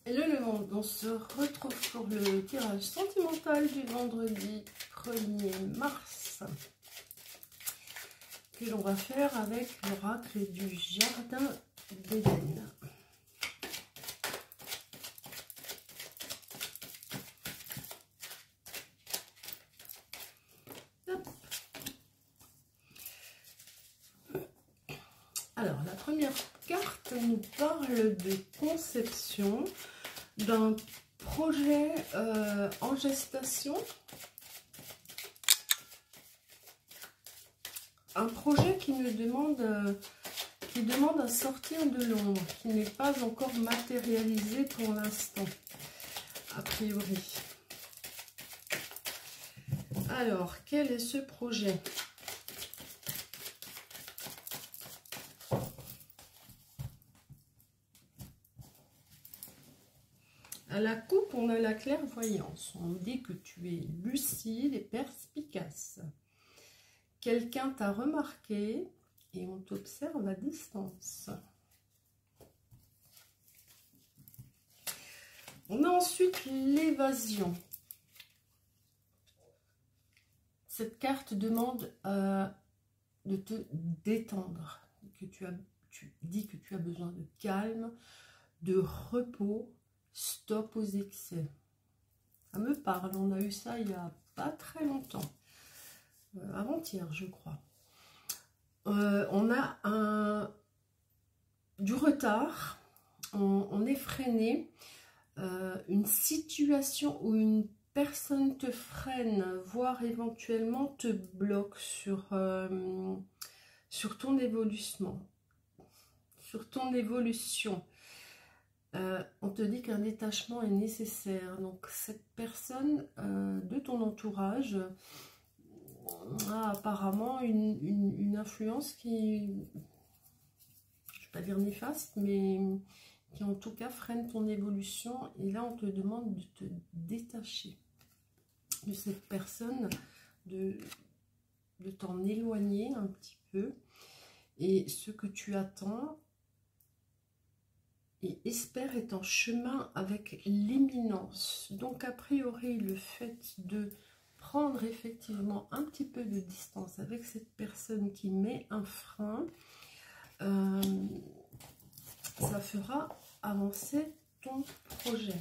Hello le monde, on se retrouve pour le tirage sentimental du vendredi 1er mars que l'on va faire avec l'oracle du jardin d'Éden. Alors la première carte nous parle de conception d'un projet en gestation, un projet qui demande à sortir de l'ombre, qui n'est pas encore matérialisé pour l'instant, a priori. Alors, quel est ce projet ? À la coupe, on a la clairvoyance. On dit que tu es lucide et perspicace. Quelqu'un t'a remarqué et on t'observe à distance. On a ensuite l'évasion. Cette carte demande de te détendre. Tu dis que tu as besoin de calme, de repos. Stop aux excès. Ça me parle, on a eu ça il n'y a pas très longtemps. Avant-hier, je crois. On a du retard, on est freiné. Une situation où une personne te freine, voire éventuellement te bloque sur ton évolution. On te dit qu'un détachement est nécessaire. Donc cette personne de ton entourage a apparemment une influence qui, je ne vais pas dire néfaste, mais qui en tout cas freine ton évolution. Et là on te demande de te détacher de cette personne, de t'en éloigner un petit peu. Et ce que tu attends et espère est en chemin avec l'imminence. Donc a priori le fait de prendre effectivement un petit peu de distance avec cette personne qui met un frein, ça fera avancer ton projet.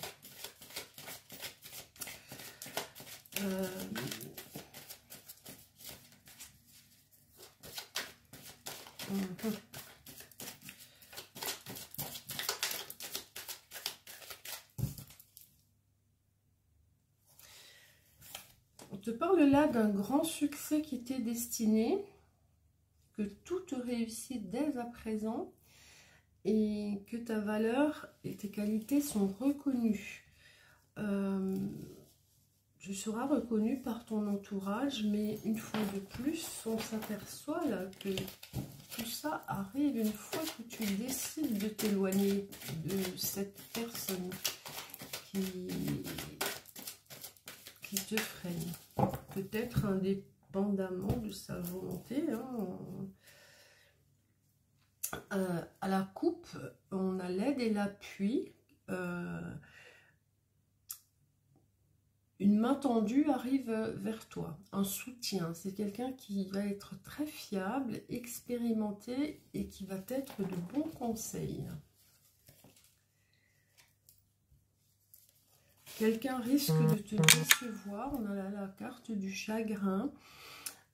On te parle là d'un grand succès qui t'est destiné, que tout te réussit dès à présent et que ta valeur et tes qualités sont reconnues. Tu seras reconnu par ton entourage, mais une fois de plus, on s'aperçoit là que tout ça arrive une fois que tu décides de t'éloigner de cette personne qui te freine. Peut-être indépendamment de sa volonté. À la coupe, on a l'aide et l'appui. Une main tendue arrive vers toi, un soutien. C'est quelqu'un qui va être très fiable, expérimenté et qui va être de bons conseils. Quelqu'un risque de te décevoir. On a là la carte du chagrin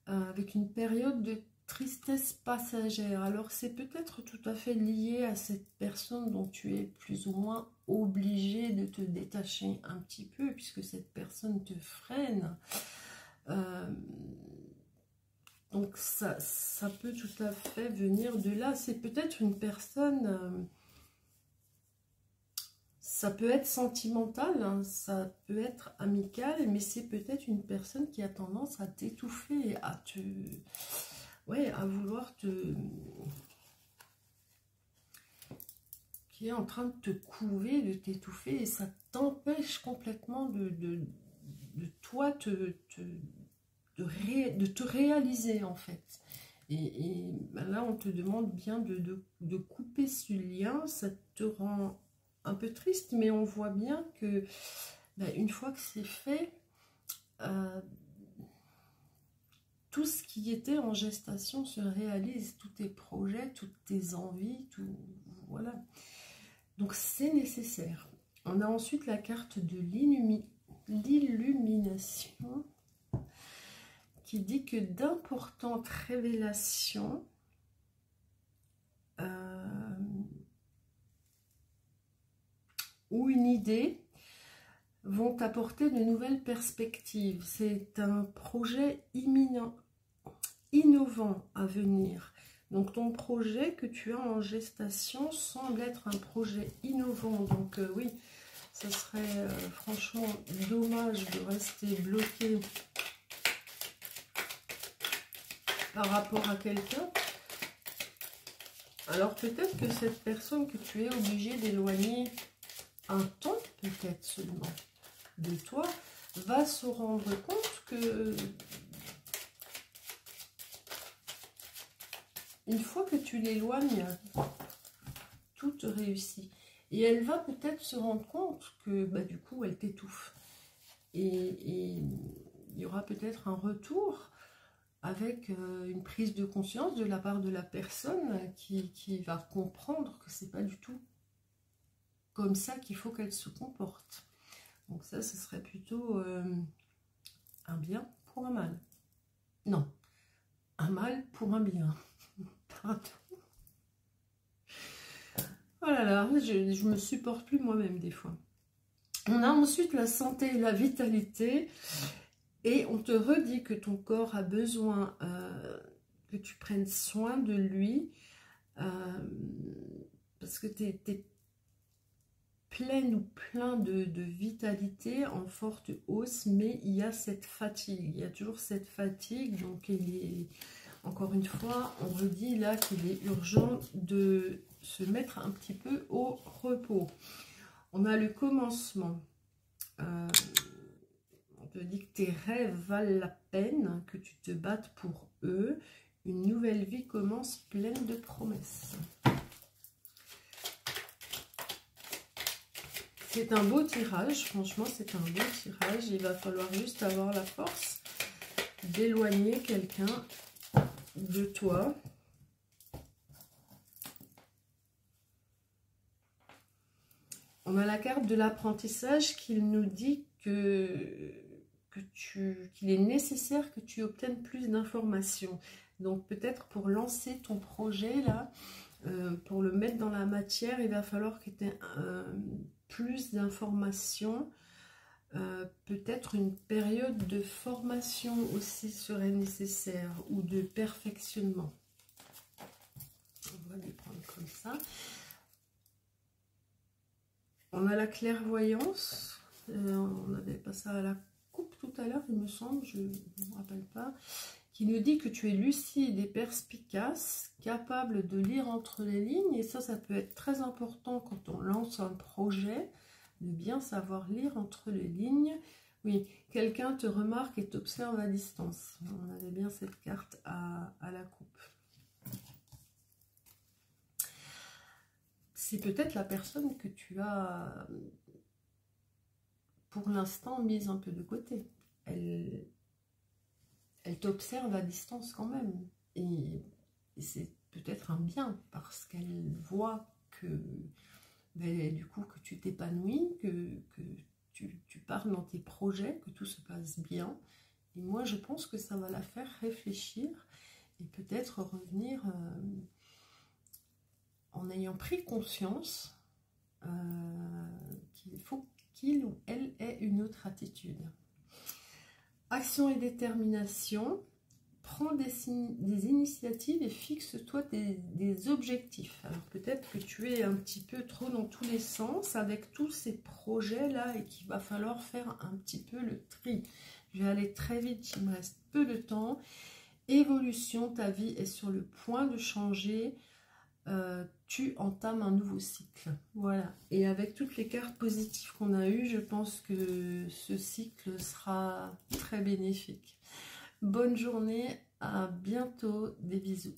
avec une période de tristesse passagère. Alors c'est peut-être tout à fait lié à cette personne dont tu es plus ou moins obligé de te détacher un petit peu puisque cette personne te freine. Donc ça peut tout à fait venir de là. C'est peut-être une personne... ça peut être sentimental, hein, ça peut être amical, mais c'est peut-être une personne qui a tendance à t'étouffer, à vouloir te... qui est en train de te couver, de t'étouffer, et ça t'empêche complètement de toi de te réaliser en fait. Et ben là, on te demande bien de couper ce lien, ça te rend un peu triste, mais on voit bien que une fois que c'est fait, tout ce qui était en gestation se réalise, tous tes projets, toutes tes envies, tout, voilà. Donc c'est nécessaire. On a ensuite la carte de l'illumination qui dit que d'importantes révélations ou une idée vont t'apporter de nouvelles perspectives. C'est un projet imminent, innovant à venir. Donc ton projet que tu as en gestation semble être un projet innovant. Donc oui, ça serait franchement dommage de rester bloqué par rapport à quelqu'un. Alors peut-être que cette personne que tu es obligé d'éloigner un temps, peut-être seulement, de toi, va se rendre compte que une fois que tu l'éloignes, tout te réussit. Et elle va peut-être se rendre compte que du coup, elle t'étouffe. Et il y aura peut-être un retour avec une prise de conscience de la part de la personne qui va comprendre que c'est pas du tout comme ça qu'il faut qu'elle se comporte. Donc ça, ce serait plutôt un bien pour un mal. Non, un mal pour un bien. Pardon. Oh là là, je me supporte plus moi-même des fois. On a ensuite la santé et la vitalité. Et on te redit que ton corps a besoin que tu prennes soin de lui. Parce que tu es pleine ou plein de vitalité, en forte hausse. Mais il y a cette fatigue. Il y a toujours cette fatigue. Donc il est... Encore une fois, on redit là qu'il est urgent de se mettre un petit peu au repos. On a le commencement. On te dit que tes rêves valent la peine, que tu te battes pour eux. Une nouvelle vie commence pleine de promesses. C'est un beau tirage, franchement, c'est un beau tirage. Il va falloir juste avoir la force d'éloigner quelqu'un de toi. On a la carte de l'apprentissage qui nous dit qu'il est nécessaire que tu obtiennes plus d'informations. Donc peut-être pour lancer ton projet là, pour le mettre dans la matière, il va falloir que tu aies plus d'informations. Peut-être une période de formation aussi serait nécessaire, ou de perfectionnement. On va les prendre comme ça. On a la clairvoyance. On avait passé à la coupe tout à l'heure, il me semble, je ne me rappelle pas. Qui nous dit que tu es lucide et perspicace, capable de lire entre les lignes. Et ça peut être très important quand on lance un projet, de bien savoir lire entre les lignes. Oui, quelqu'un te remarque et t'observe à distance. On avait bien cette carte à la coupe. C'est peut-être la personne que tu as pour l'instant mise un peu de côté. Elle t'observe à distance quand même. Et c'est peut-être un bien parce qu'elle voit que du coup que tu t'épanouis, que tu pars dans tes projets, que tout se passe bien. Et moi je pense que ça va la faire réfléchir et peut-être revenir en ayant pris conscience qu'il faut qu'il ou elle ait une autre attitude. Action et détermination. Prends des initiatives et fixe-toi des objectifs. Alors peut-être que tu es un petit peu trop dans tous les sens avec tous ces projets-là et qu'il va falloir faire un petit peu le tri. Je vais aller très vite, il me reste peu de temps. Évolution, ta vie est sur le point de changer. Tu entames un nouveau cycle. Voilà. Et avec toutes les cartes positives qu'on a eues, je pense que ce cycle sera très bénéfique. Bonne journée, à bientôt, des bisous.